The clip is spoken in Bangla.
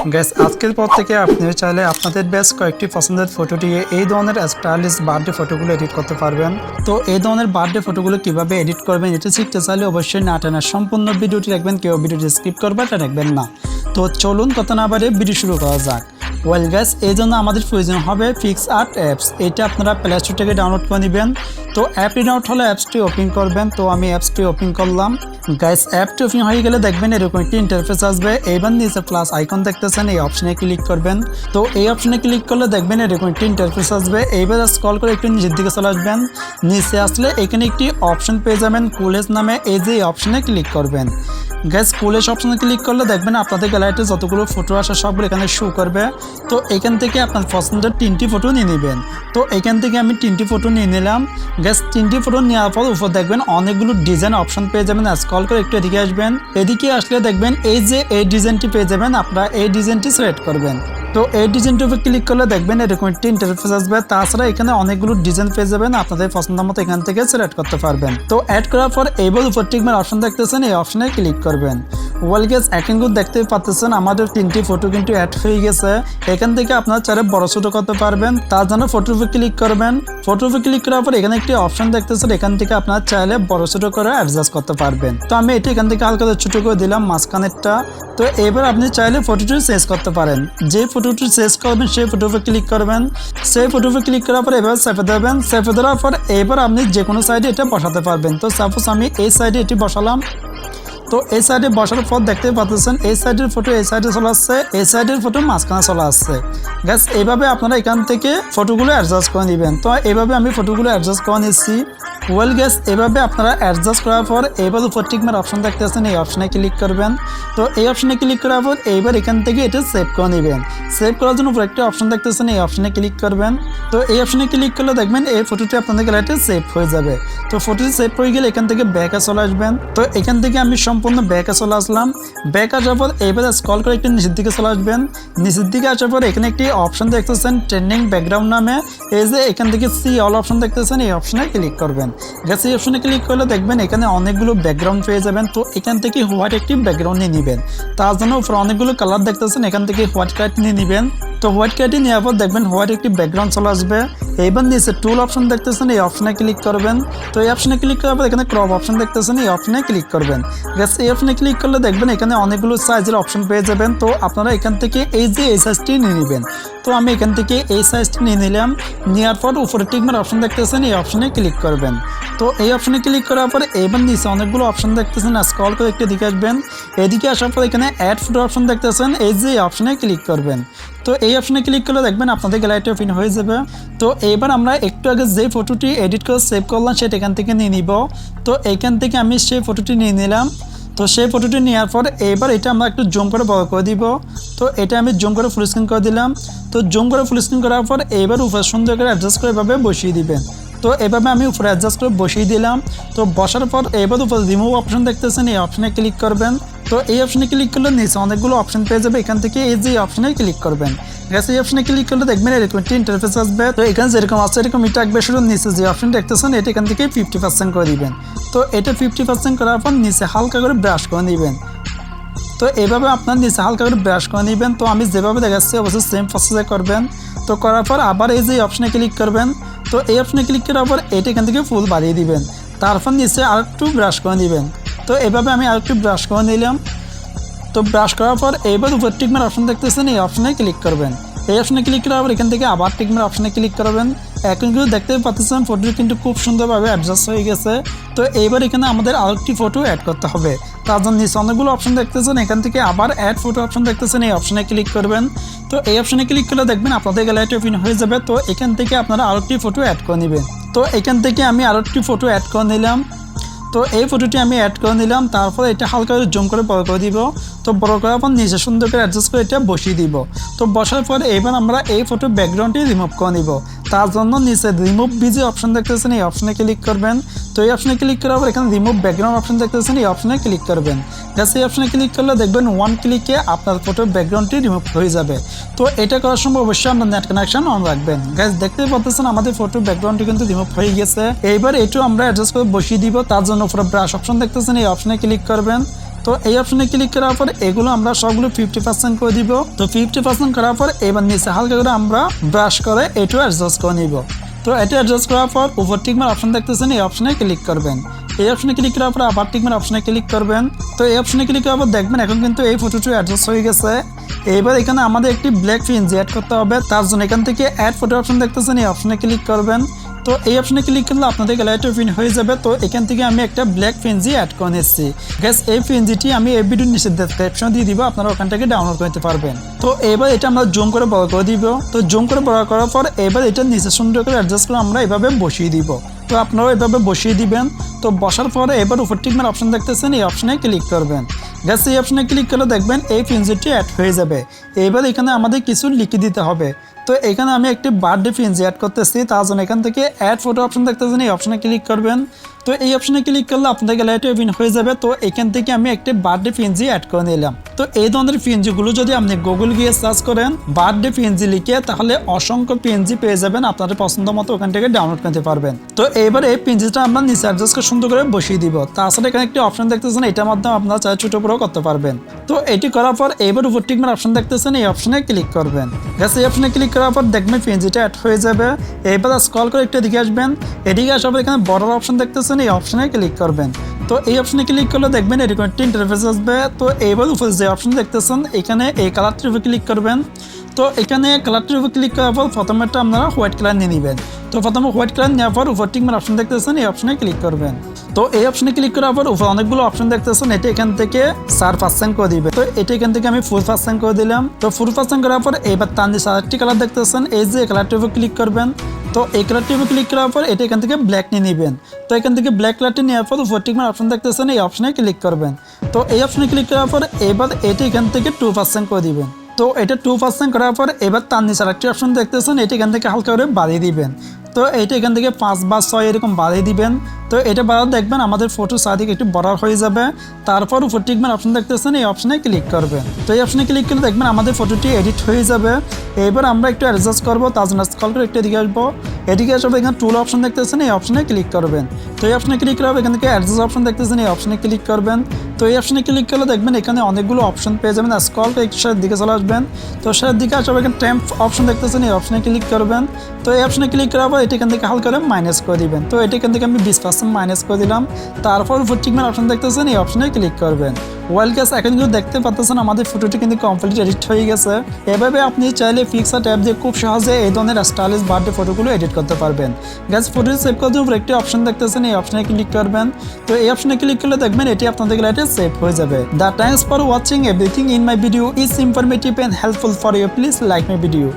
গাইস আজকের পর থেকে আপনি চাইলে আপনাদের বেশ কয়েকটি পছন্দের ফটো দিয়ে এই ধরনের স্টাইলিশ বার্থডে ফটোগুলো এডিট করতে পারবেন। তো এই ধরনের বার্থডে ফটোগুলো কিভাবে এডিট করবেন এটা শিখতে চাইলে অবশ্যই না টেনে সম্পূর্ণ ভিডিওটি দেখবেন, কেউ ভিডিওটি স্কিপ করবে এটা দেখবেন না। তো চলুন কথা না বাড়িয়ে ভিডিও শুরু করা যাক। ওয়েল গাইস, এই জন্য আমাদের প্রয়োজন হবে পিক্সআর্ট অ্যাপস। এটা আপনারা প্লে স্টোর থেকে ডাউনলোড করে নেবেন। তো অ্যাপটি ডাউনলোড হলে অ্যাপসটি ওপেন করবেন। তো আমি অ্যাপসটি ওপেন করলাম। গাইস অ্যাপটি ওপেন হয়ে গেলে দেখবেন এরকম একটি ইন্টারফেস আসবে। এইবার নিচে প্লাস আইকন দেখতেছেন, এই অপশনে ক্লিক করবেন। তো এই অপশনে ক্লিক করলে দেখবেন এরকম একটি ইন্টারফেস আসবে। এইবার স্ক্রল করে একটু নিচের দিকে চলে আসবেন। নিচে আসলে এখানে একটি অপশন পেয়ে যাবেন কুলেজ নামে, এই যে অপশনে ক্লিক করবেন। গাইস কুলেজ অপশনে ক্লিক করলে দেখবেন আপনাদের গ্যালারিতে যতগুলো ফটো আসে সবগুলো এখানে শো করবে। তো এখান থেকে আপনার পছন্দের 3টি ফটো নিয়ে নেবেন। তো এখান থেকে আমি 3টি ফটো নিয়ে নিলাম। গাইস 3টি ফটো নেওয়ার পর উপর দেখবেন অনেকগুলো ডিজাইন অপশন পেয়ে যাবেন। স্ক্রল করে একটু এদিকে আসবেন। এদিকে আসলে দেখবেন এই যে এই ডিজাইনটি পেয়ে যাবেন, আপনারা এই ডিজাইনটি সিলেক্ট করবেন। তো এই ডিজাইনটির উপর ক্লিক করলে দেখবেন এরকম একটি ইন্টারফেস আসবে। তাছাড়া এখানে অনেকগুলো ডিজাইন পেয়ে যাবেন, আপনাদের পছন্দ মতো এখান থেকে সিলেক্ট করতে পারবেন। তো অ্যাড করার পর এইবার উপর টিকমার অপশন দেখতেছেন, এই অপশনে ক্লিক করবেন। ওয়েল গাইস এখন কিন্তু দেখতেই পাচ্ছেন আমাদের 3টি ফটো কিন্তু অ্যাড হয়ে গেছে। এখান থেকে আপনারা চাইলে বড় ছোট করতে পারবেন। তার জন্য ফটোর উপর ক্লিক করবেন। ফটোর উপর ক্লিক করার পর এখানে একটি অপশন দেখতেছেন, এখান থেকে আপনারা চাইলে বড় ছোট করে অ্যাডজাস্ট করতে পারবেন। তো আমি এটি এখান থেকে হালকা ছোট করে দিলাম মাঝখানেরটা। তো এবার আপনি চাইলে ফটোটি চেঞ্জ করতে পারেন। যে ফটোটি চেঞ্জ করবেন সেই ফটোর উপর ক্লিক করবেন। সেই ফটোর উপর ক্লিক করার পর এবার চেপে দেবেন। চেপে দেওয়ার পর এবার আপনি যে কোনো সাইডে এটা বসাতে পারবেন। তো সাপোজ আমি এই সাইডে এটি বসালাম। তো এই সাইডে বসার পর দেখতে পাচ্ছেন এই সাইডের ফটো এই সাইডে চলে আসছে, এই সাইডের ফটো মাঝখানে চলে আসছে। গাইস এইভাবে আপনারা এখান থেকে ফটোগুলো অ্যাডজাস্ট করে নেবেন। তো এইভাবে আমি ফটোগুলো অ্যাডজাস্ট করে নিচ্ছি। ওয়েল গাইস এভাবে আপনারা অ্যাডজাস্ট করার পর এইবার উপর টিকমার অপশন দেখতেছেন, এই অপশনে ক্লিক করবেন। তো এই অপশনে ক্লিক করার পর এইবার এখান থেকে এটা সেভ করে নেবেন। সেভ করার জন্য উপর একটা অপশন দেখতেছেন, এই অপশনে ক্লিক করবেন। তো এই অপশনে ক্লিক করলে দেখবেন এই ফটোটি আপনাদের গ্যালারিতে সেভ হয়ে যাবে। তো ফটোটি সেভ হয়ে গেলে এখান থেকে ব্যাকে চলে আসবেন। তো এখান থেকে আমি সম্পূর্ণ ব্যাকে চলে আসলাম। ব্যাক আসার পর এইবার স্ক্রল করে একটু নিচের দিকে চলে আসবেন। নিচের দিকে আসার পর এখানে একটি অপশন দেখতেছেন ট্রেন্ডিং ব্যাকগ্রাউন্ড নামে, এই যে এখান থেকে সি অল অপশন দেখতেছেন, এই অপশনে ক্লিক করবেন। গাইস এই অপশনে ক্লিক করলে দেখবেন এখানে অনেকগুলো ব্যাকগ্রাউন্ড পেয়ে যাবেন। তো এখান থেকে হোয়াইট একটি ব্যাকগ্রাউন্ড নিয়ে নেবেন। তার জন্য উপরে অনেকগুলো কালার দেখতেছেন, এখান থেকে হোয়াইট কালার নিয়ে নেবেন। তো হোয়াইট কালারটি নেওয়ার পর দেখবেন হোয়াইট একটি ব্যাকগ্রাউন্ড চলে আসবে। এইবার নিচে টুল অপশন দেখতেছেন, এই অপশনে ক্লিক করবেন। তো এই অপশনে ক্লিক করার পর এখানে ক্রপ অপশন দেখতেছেন, এই অপশনে ক্লিক করবেন। গাইস এই অপশনে ক্লিক করলে দেখবেন এখানে অনেকগুলো সাইজের অপশন পেয়ে যাবেন। তো আপনারা এখান থেকে এই যে এই সাইজটি নিয়ে নেবেন। তো আমি এখান থেকে এই সাইজটি নিয়ে নিলাম। নেওয়ার পর উপরে টিকমার অপশন দেখতেছেন, এই অপশনে ক্লিক করবেন। তো এই অপশনে ক্লিক করার পর এবার নিচে অনেকগুলো অপশন দেখতেছেন, স্ক্রল করে একটু দিকে আসবেন। এদিকে আসার পর এখানে অ্যাড ফটো অপশন দেখতেছেন, এই যে অপশনে ক্লিক করবেন। তো এই অপশনে ক্লিক করলে দেখবেন আপনাদের গ্যালারিটি ওপেন হয়ে যাবে। তো এবার আমরা একটু আগে যে ফটোটি এডিট করে সেভ করলাম সেটা এখান থেকে নিয়ে নিব। তো এইখান থেকে আমি সেই ফটোটি নিয়ে নিলাম। তো সেই ফটোটি নেওয়ার পর এবার এটা আমরা একটু জুম করে বড় করে দিব। তো এটা আমি জুম করে ফুল স্ক্রিন করে দিলাম। তো জুম করে ফুল স্ক্রিন করার পর এবার উপরে সুন্দর করে অ্যাডজাস্ট করে এভাবে বসিয়ে দিবেন। তো এভাবে আমি উপরে অ্যাডজাস্ট করে বসিয়ে দিলাম। তো বসার পর এবার উপরে রিমুভ অপশন দেখতেছেন, এই অপশনে ক্লিক করবেন। তো এই অপশনে ক্লিক করলে নিচে অনেকগুলো অপশন পেয়ে যাবে, এখান থেকে এই যে অপশনে ক্লিক করবেন। গাইস এই অপশনে ক্লিক করলে দেখবেন এরকম একটি ইন্টারফেস আসবে। তো এখানে যেরকম আছে এরকম এটা থাকবে, শুধু নিচে যে অপশন দেখতেছেন এটা এখান থেকে 50% করে দিবেন। তো এটা 50% করার পর নিচে হালকা করে ব্রাশ করে নেবেন। তো এইভাবে আপনার নিচে হালকা করে ব্রাশ করে নেবেন। তো আমি যেভাবে দেখাচ্ছি অবশ্যই সেম প্রসেসে করবেন। তো করার পর আবার এই যে অপশনে ক্লিক করবেন। তো এই অপশনে ক্লিক করার পর এটা এখান থেকে ফুল বাড়িয়ে দিবেন। তারপর নিচে আরেকটু ব্রাশ করে নেবেন। তো এইভাবে আমি আরেকটু ব্রাশ করে নিলাম। তো ব্রাশ করার পর এইবার উপর টিকমার অপশন দেখতেছেন, এই অপশনে ক্লিক করবেন। এই অপশনে ক্লিক করার পর এখান থেকে আবার টিকমার অপশনে ক্লিক করবেন। এখন কিন্তু দেখতে পাচ্ছেন ফটোটি কিন্তু খুব সুন্দরভাবে অ্যাডজাস্ট হয়ে গেছে। তো এইবার এখানে আমাদের আরেকটি ফটো অ্যাড করতে হবে। তার জন্য নিচে অনেকগুলো অপশন দেখতেছেন, এখান থেকে আবার অ্যাড ফটো অপশন দেখতেছেন, এই অপশনে ক্লিক করবেন। তো এই অপশনে ক্লিক করলে দেখবেন আপনাদের গ্যালারিটি ওপেন হয়ে যাবে। তো এখান থেকে আপনারা আরেকটি ফটো অ্যাড করে নেবেন। তো এখান থেকে আমি আরেকটি ফটো অ্যাড করে নিলাম। তো এই ফটোটি আমি অ্যাড করে নিলাম। তারপর এটা হালকা করে জুম করে বড় করে দিব। তো বড় করার পর নিচে সুন্দর করে অ্যাডজাস্ট করে এটা বসিয়ে দিব। তো বসার পর এবার আমরা এই ফটো ব্যাকগ্রাউন্ডটি রিমুভ করে নিব। তার জন্য নিচে রিমুভ বিজি অপশন দেখতেছেন, এই অপশনে ক্লিক করবেন। তো এই অপশনে ক্লিক করার পর এখানে রিমুভ ব্যাকগ্রাউন্ড অপশন দেখতেছেন, এই অপশনে ক্লিক করবেন। গাইস এই অপশনে ক্লিক করলে দেখবেন ওয়ান ক্লিকে আপনার ফটোর ব্যাকগ্রাউন্ডটি রিমুভ হয়ে যাবে। তো এটা করার সময় অবশ্যই আপনার নেট কানেকশন অন রাখবেন। গাইস দেখতেই পাচ্ছেন আমাদের ফটোর ব্যাকগ্রাউন্ডটি কিন্তু রিমুভ হয়ে গেছে। এইবার এটাও আমরা অ্যাডজাস্ট করে বসিয়ে দিব। তার জন্য উপরে ব্রাশ অপশন দেখতেছেন, এই অপশনে ক্লিক করবেন। তো তো এই অপশনে ক্লিক করার পর এগুলো আমরা সবগুলো 50% করে দিব। তো 50% করার পর এবার নিচে হালকা করে আমরা ব্রাশ করে এটু অ্যাডজাস্ট করে নিব। তো এটা অ্যাডজাস্ট করার পর উপর টিকমার অপশন দেখতেছেন, এই অপশনে ক্লিক করবেন। এই অপশনে ক্লিক করার পর আবার টিকমার অপশনে ক্লিক করবেন। তো এই অপশনে ক্লিক করার পর দেখবেন এখন কিন্তু এই ফটোটি অ্যাডজাস্ট হয়ে গেছে। এবার এখানে আমাদের একটি ব্ল্যাক পিএনজি অ্যাড করতে হবে, তার জন্য এখান থেকে অ্যাড ফটো অপশন দেখতেছেন, এই অপশনে ক্লিক করবেন। তো এই অপশনে ক্লিক করলে আপনাদের গ্যালারিটা ওপেন হয়ে যাবে। তো এখান থেকে আমি একটা ব্ল্যাক পিএনজি অ্যাড করে নিচ্ছি। গ্যাস এই পিএনজিটি আমি এই ভিডিওর নিচে ডেসক্রিপশনে দিয়ে দিব, আপনারা ওখান থেকে ডাউনলোড করতে পারবেন। তো এবার এটা আমরা জুম করে বড় করে দিব। তো জুম করে বড় করার পর এবার এটা নিচে সুন্দর করে অ্যাডজাস্ট করে আমরা এভাবে বসিয়ে দিব। তো আপনারাও এভাবে বসিয়ে দিবেন। তো বসার পরে এবার উপর টিকমার অপশন দেখতেছেন, এই অপশনে ক্লিক করবেন। গ্যাস এই অপশনে ক্লিক করলে দেখবেন এই পিএনজিটি অ্যাড হয়ে যাবে। এবার এখানে আমাদের কিছু লিখে দিতে হবে। তো এখানে আমি একটি বার্থডে পিএনজি অ্যাড করতেছি, তার জন্য এখান থেকে অ্যাড ফটো অপশন দেখতেছেন, এই অপশনে ক্লিক করবেন। তো এই অপশনে ক্লিক করলে আপনাদের গ্যালারিটা ওপেন হয়ে যাবে। তো এখান থেকে আমি একটি বার্থডে পিএনজি অ্যাড করে নিলাম। তো এই ধরনের পিএনজিগুলো যদি আপনি গুগল গিয়ে সার্চ করেন বার্থডে পিএনজি লিখে, তাহলে অসংখ্য পিএনজি পেয়ে যাবেন, আপনাদের পছন্দ মতো ওখান থেকে ডাউনলোড করতে পারবেন। তো এবার এই পিএনজিটা আমরা নিচে অ্যাডজাস্ট করে সুন্দর করে বসিয়ে দিব। তাছাড়া এখানে একটি অপশন দেখতেছেন, এটার মাধ্যমে আপনারা চাই ছোট বড় করতে পারবেন। তো এটি করার পর এবার উপর টিকমার অপশন দেখতেছেন, এই অপশনে ক্লিক করবেন। গ্যাস এই অপশনে ক্লিক করার পর দেখবেন পিএনজিটা অ্যাড হয়ে যাবে। এবার স্ক্রল করে একটু এদিকে আসবেন। এদিকে আসার পর এখানে বর্ডার অপশন দেখতেছেন, এই অপশনে ক্লিক করবেন। তো এই অপশনে ক্লিক করলে দেখবেন এরকম একটি ইন্টারফেস আসবে। তো এইবার উপরে যে অপশন দেখতেছেন এখানে এই কালারটির উপর ক্লিক করবেন। তো এখানে কালারটির উপর ক্লিক করার পর প্রথমেরটা আপনারা হোয়াইট কালার নিয়ে নেবেন। তো প্রথমে হোয়াইট কালার নেওয়ার পর উপর টিকমার অপশন দেখতেছেন, এই অপশনে ক্লিক করবেন। তো এই অপশনে ক্লিক করার পর উপর অনেকগুলো অপশন দেখতেছেন, এটা এখান থেকে 4% করে দিবে। তো এটা এখান থেকে আমি 4% করে দিলাম। তো 4% করার পর এবার তার নিচে আরেকটি কালার দেখতেছেন, এই যে কালারটির উপর ক্লিক করবেন। তো এই কালারটির উপর ক্লিক করার পর এটা এখান থেকে ব্ল্যাক নিয়ে নেবেন। তো এখান থেকে ব্ল্যাক কালারটি নেওয়ার পর উপর টিকমার অপশন দেখতেছেন, এই অপশনে ক্লিক করবেন। তো এই অপশনে ক্লিক করার পর এবার এটা এখান থেকে 2% করে দিবেন। তো এটা 2% করার পর এবার তার নিচে আরেকটি অপশন দেখতেছেন, এটা এখান থেকে হালকা করে বাড়িয়ে দিবেন। তো এইটা এখান থেকে 5 বা 6 এরকম বাড়িয়ে দিবেন। তো এটা বাড়াতে দেখবেন আমাদের ফটো চারদিকে একটু বড় হয়ে যাবে। তারপর উপর টিকমার অপশন দেখতেছেন, এই অপশনে ক্লিক করবেন। তো এই অপশনে ক্লিক করলে দেখবেন আমাদের ফটোটি এডিট হয়ে যাবে। এবার আমরা একটু অ্যাডজাস্ট করবো, তার জন্য স্ক্রল করে একটু এদিকে আসবো। এদিকে আসার এখানে টুল অপশন দেখতেছেন, এই অপশনে ক্লিক করবেন। তো এই অপশনে ক্লিক করার এখান থেকে অ্যাডজাস্ট অপশন দেখতেছেন, এই অপশনে ক্লিক করবেন। তো এই অপশনে ক্লিক করলে দেখবেন এখানে অনেকগুলো অপশন পেয়ে যাবেন। স্ক্রল করে একটু সাইডের দিকে চলে আসবেন। তো সাইডের দিকে আসার এখানে টেম্প অপশন দেখতেছেন, এই অপশনে ক্লিক করবেন। তো এই অপশনে ক্লিক করার পর এটা এখান থেকে হালকা করে মাইনাস করে দিবেন। তো এটা এখান থেকে আমি 20% মাইনাস করে দিলাম। তারপর উপর টিকমার অপশন দেখতেছেন, এই অপশনে ক্লিক করবেন। ওয়েল গাইস, এখন কিন্তু দেখতে পাচ্ছেন আমাদের ফটোটি কিন্তু কমপ্লিট এডিট হয়ে গেছে। এভাবে আপনি চাইলে পিক্সার্ট অ্যাপ দিয়ে খুব সহজে এই ধরনের স্টাইলিশ বার্থডে ফটোগুলো এডিট করতে পারবেন। গাইস, ফটোটি সেভ করার জন্য একটি অপশন দেখতেছেন, এই অপশনে ক্লিক করবেন। তো এই অপশনে ক্লিক করলে দেখবেন এটি আপনাদের গ্যালারিতে সেভ হয়ে যাবে। The thanks for watching everything in my video is informative and helpful for you. Please like my video.